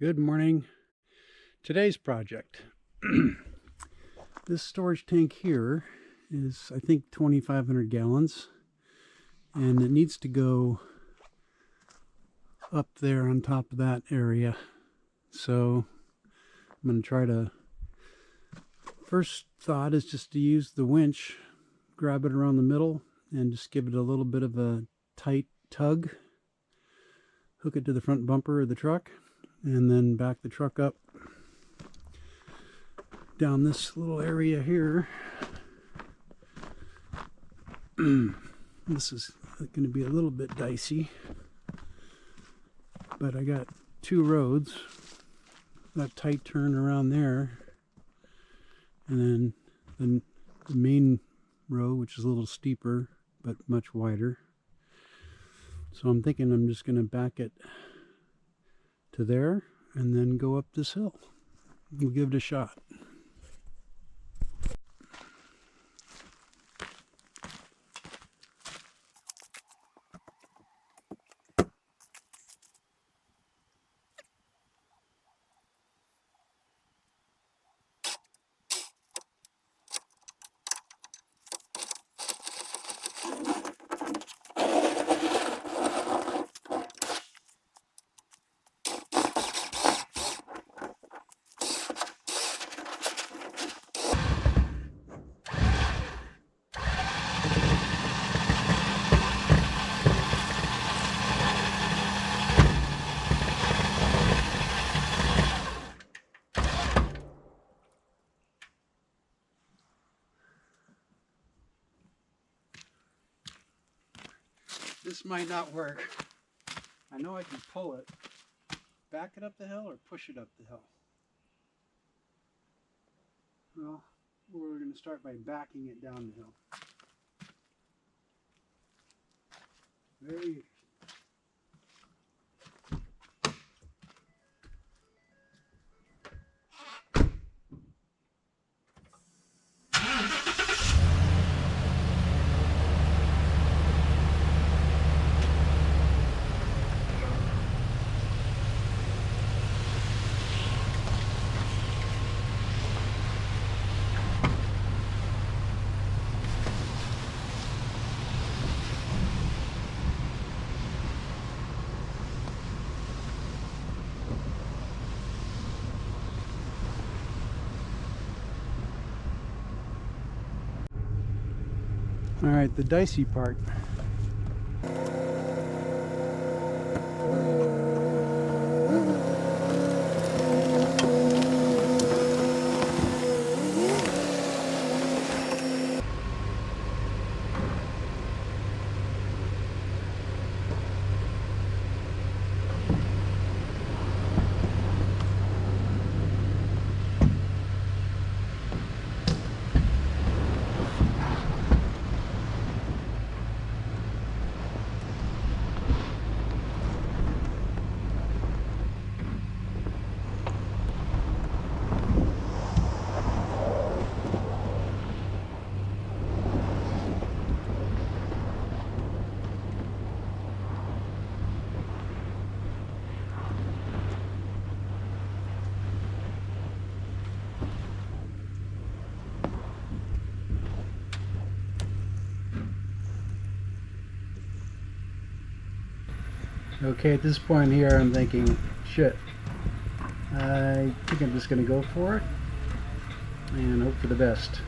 Good morning. Today's project. This storage tank here is, I think, 2,500 gallons, and it needs to go up there on top of that area. So I'm going to try to, first thought is just to use the winch, grab it around the middle, and just give it a little bit of a tight tug, hook it to the front bumper of the truck, and then back the truck up down this little area here. This is going to be a little bit dicey, but I got two roads, that tight turn around there, and then the main road, which is a little steeper but much wider. So I'm thinking I'm just going to back it to there and then go up this hill. We'll give it a shot. This might not work. I know I can pull it, back it up the hill, or push it up the hill. Well, we're going to start by backing it down the hill. Very all right, the dicey part. Okay, at this point here, I'm thinking, shit, I think I'm just going to go for it and hope for the best.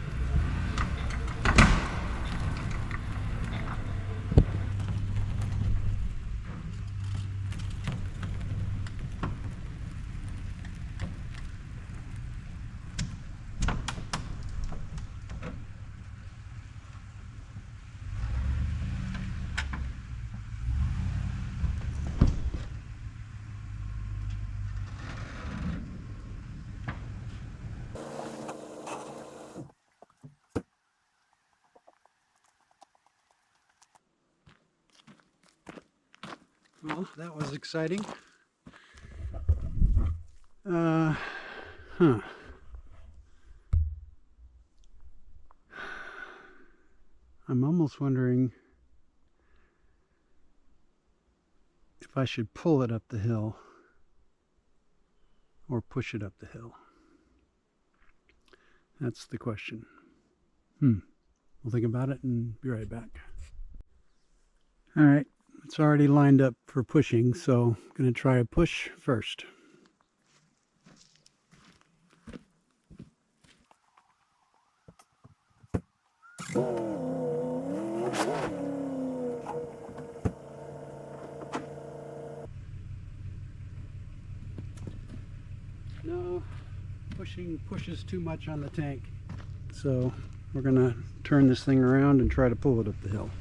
Well, that was exciting. I'm almost wondering if I should pull it up the hill. or push it up the hill? That's the question. We'll think about it and be right back. All right, it's already lined up for pushing, so I'm going to try a push first. No, pushing pushes too much on the tank, so we're going to turn this thing around and try to pull it up the hill.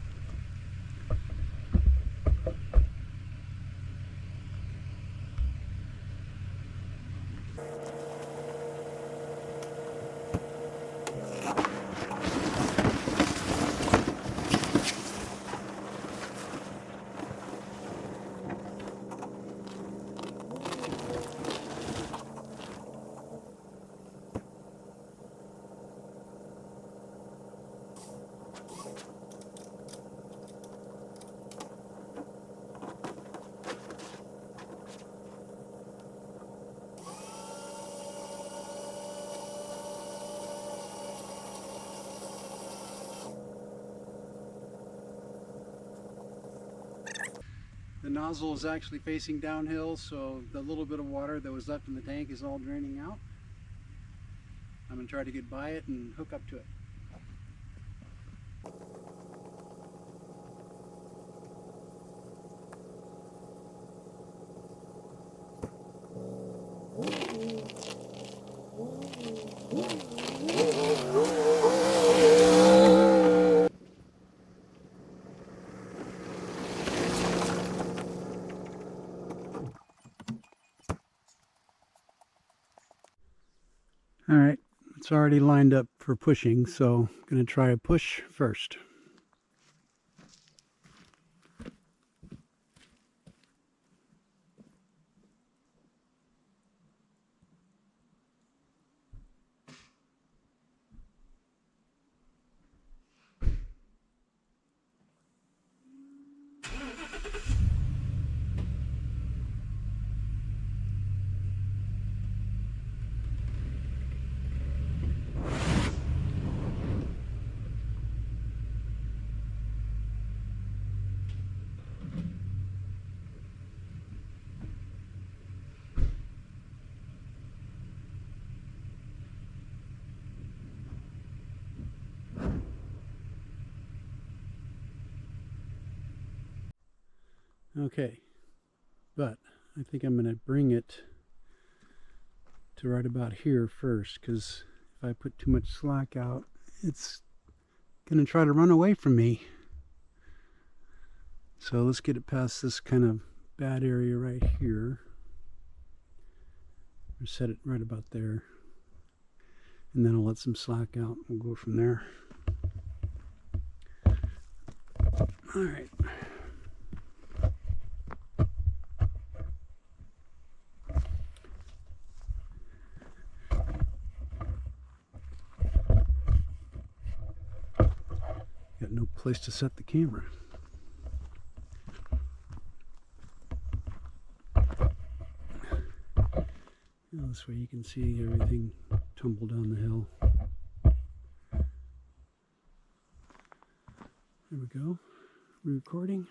The nozzle is actually facing downhill, so the little bit of water that was left in the tank is all draining out. I'm going to try to get by it and hook up to it. All right, it's already lined up for pushing, so I'm going to try a push first. Okay, but I think I'm going to bring it to right about here first, because if I put too much slack out, it's going to try to run away from me. So let's get it past this kind of bad area right here. Or set it right about there. And then I'll let some slack out. We'll go from there. All right. Got no place to set the camera. Now this way you can see everything tumble down the hill. There we go. Recording.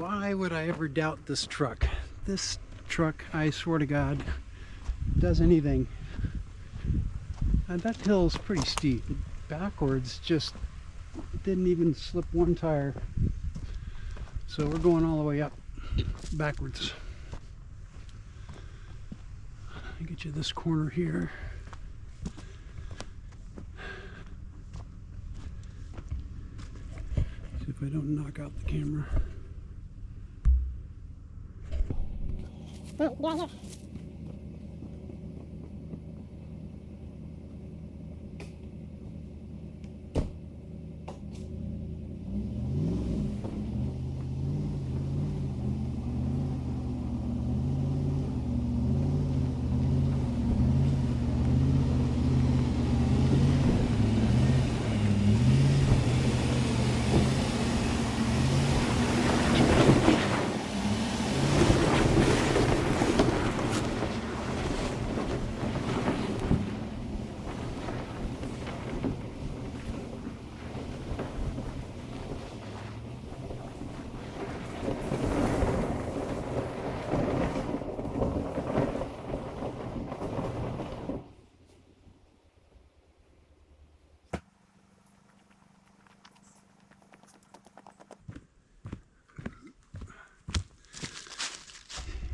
Why would I ever doubt this truck? This truck, I swear to God, does anything. And that hill's pretty steep. Backwards just didn't even slip one tire. So we're going all the way up backwards. I'll get you this corner here. See if I don't knock out the camera. Oh, yeah, yeah.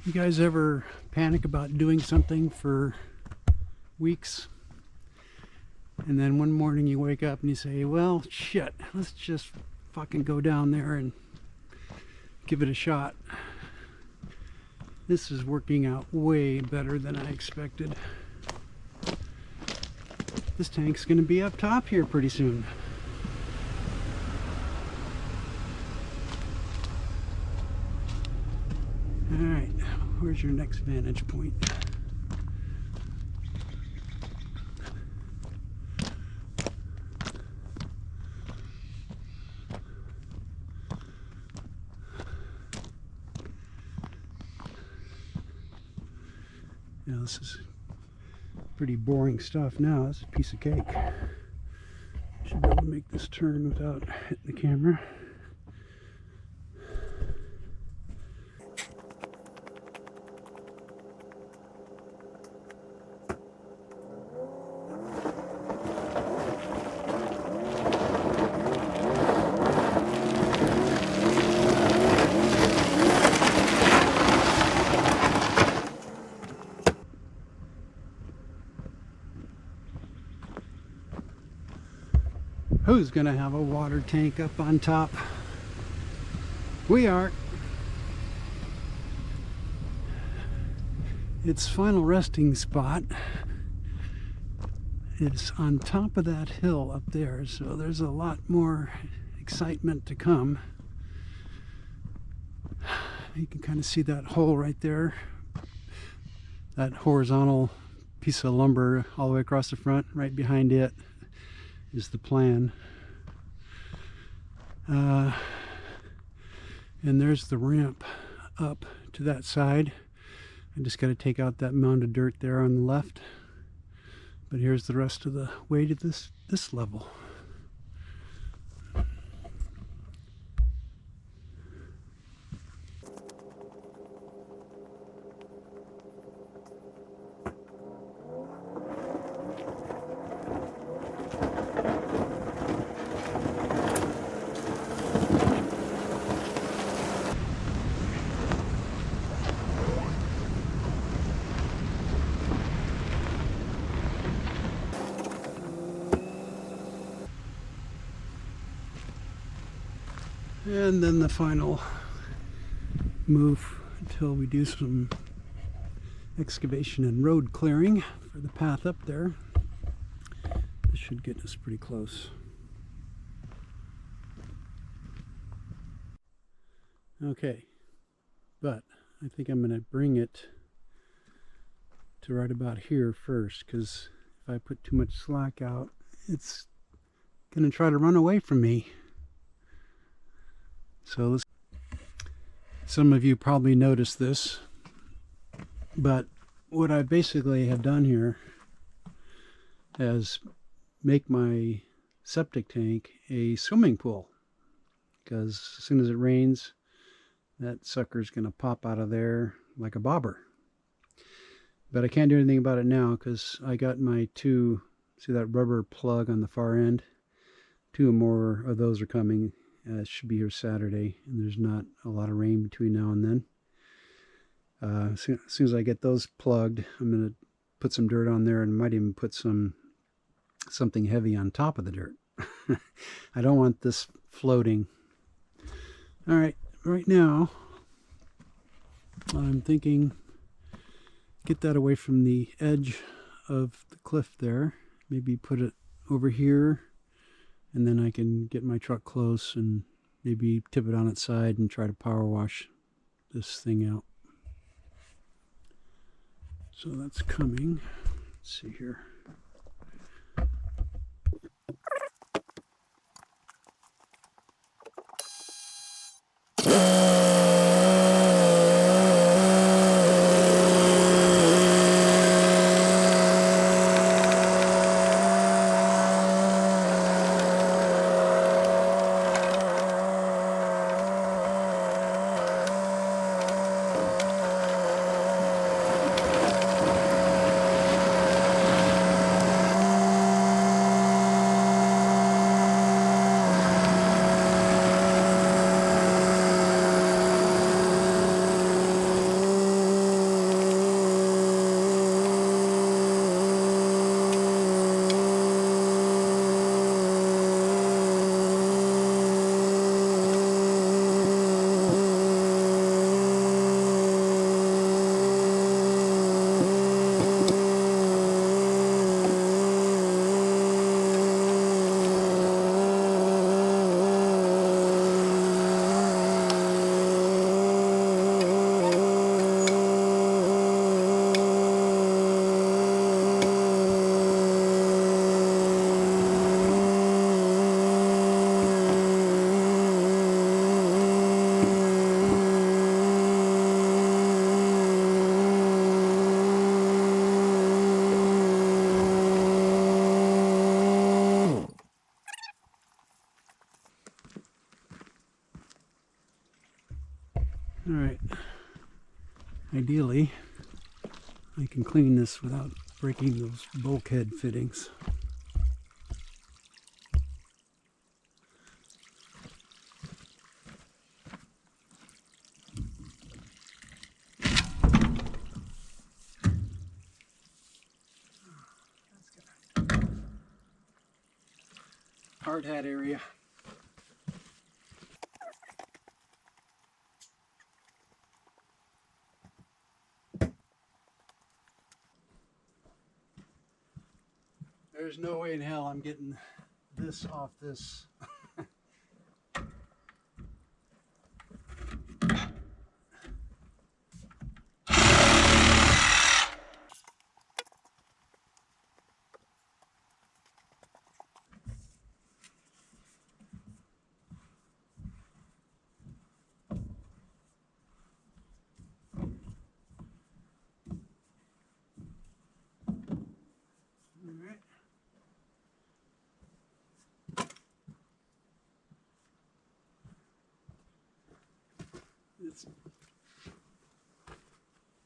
You guys ever panic about doing something for weeks? And then one morning you wake up and you say, well, shit, let's just fucking go down there and give it a shot. This is working out way better than I expected. This tank's going to be up top here pretty soon. Alright, where's your next vantage point? Now this is pretty boring stuff now. It's a piece of cake. Should be able to make this turn without hitting the camera. Who's gonna have a water tank up on top? We are. Its final resting spot is on top of that hill up there, so there's a lot more excitement to come. You can kind of see that hole right there, that horizontal piece of lumber all the way across the front. Right behind it is the plan. And there's the ramp up to that side. I just got to take out that mound of dirt there on the left. But here's the rest of the way to this level. And then the final move until we do some excavation and road clearing for the path up there. This should get us pretty close. Okay, but I think I'm going to bring it to right about here first, because if I put too much slack out, it's going to try to run away from me. So let's, some of you probably noticed this, but what I basically have done here is make my septic tank a swimming pool, because as soon as it rains, that sucker's going to pop out of there like a bobber. But I can't do anything about it now because I got my two, see that rubber plug on the far end? 2 more of those are coming. It should be here Saturday, and there's not a lot of rain between now and then. As soon as I get those plugged, I'm going to put some dirt on there, and might even put something heavy on top of the dirt. I don't want this floating. All right, right now I'm thinking get that away from the edge of the cliff there. Maybe put it over here, and then I can get my truck close and maybe tip it on its side and try to power wash this thing out. So that's coming. Let's see here. All right, ideally I can clean this without breaking those bulkhead fittings. Hard hat area. There's no way in hell I'm getting this off this.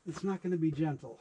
It's not going to be gentle.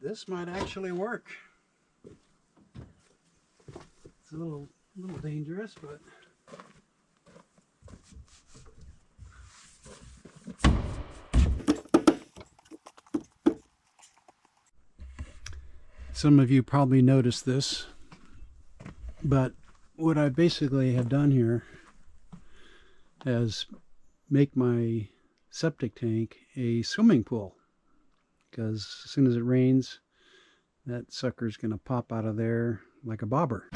This might actually work. It's a little dangerous, but some of you probably noticed this, but what I basically have done here is make my septic tank a swimming pool, because as soon as it rains, that sucker's going to pop out of there like a bobber.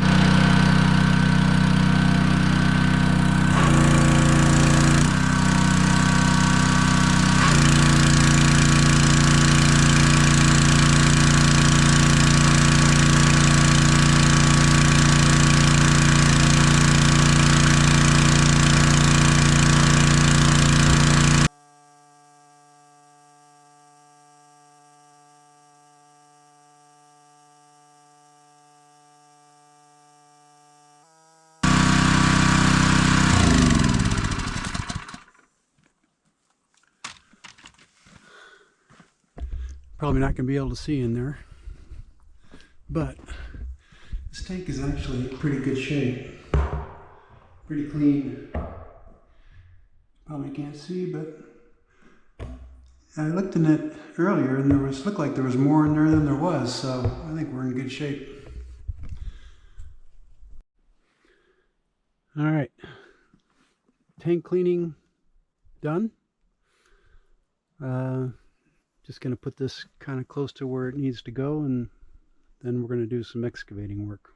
Probably not going to be able to see in there, but this tank is actually in pretty good shape. Pretty clean. Probably can't see, but I looked in it earlier and looked like there was more in there than there was, so I think we're in good shape. All right, tank cleaning done. Just going to put this kind of close to where it needs to go, and then we're going to do some excavating work.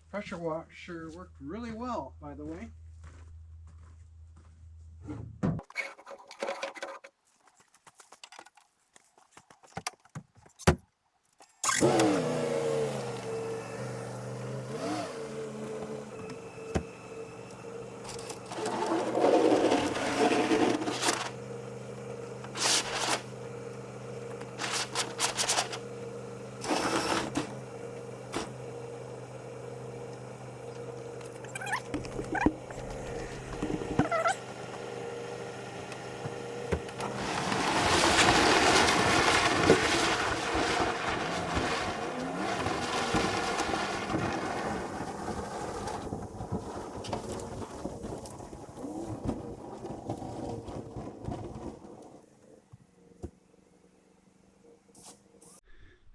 Pressure washer worked really well, by the way.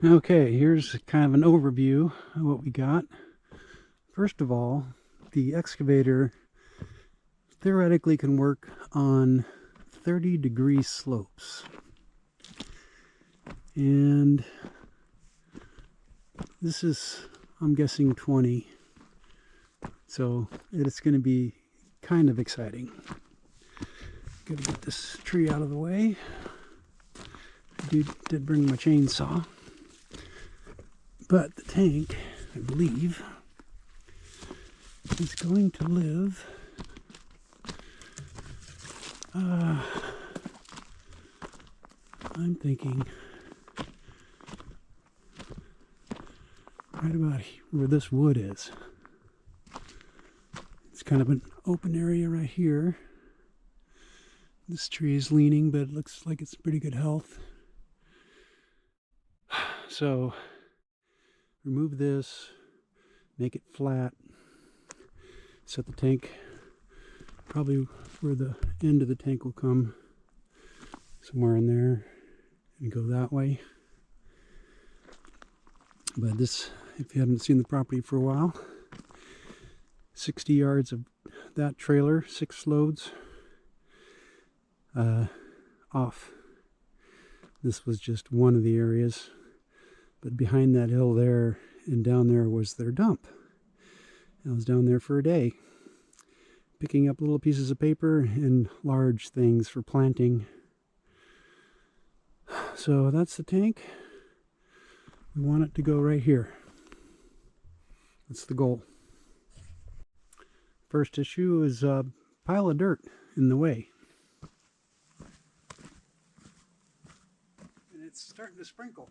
Okay, here's kind of an overview of what we got. First of all, the excavator theoretically can work on 30-degree slopes. And this is, I'm guessing, 20. So it's going to be kind of exciting. Gotta get this tree out of the way. I did bring my chainsaw. But the tank, I believe, is going to live I'm thinking right about where this wood is. It's kind of an open area right here. This tree is leaning, but it looks like it's pretty good health. So remove this, make it flat, set the tank probably where the end of the tank will come, somewhere in there, and go that way. But this, if you haven't seen the property for a while, 60 yards of that trailer, 6 loads off. This was just one of the areas. But behind that hill there and down there was their dump. I was down there for a day, picking up little pieces of paper and large things for planting. So that's the tank. We want it to go right here. That's the goal. First issue is a pile of dirt in the way. And it's starting to sprinkle.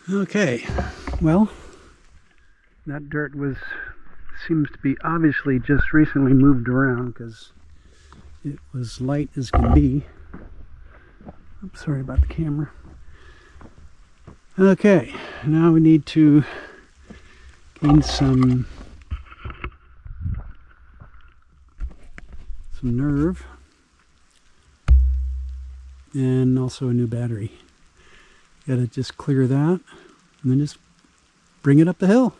Okay, well, that dirt seems to be obviously just recently moved around because it was light as can be. I'm sorry about the camera. Okay, now we need to gain some nerve and also a new battery. Gotta just clear that and then just bring it up the hill.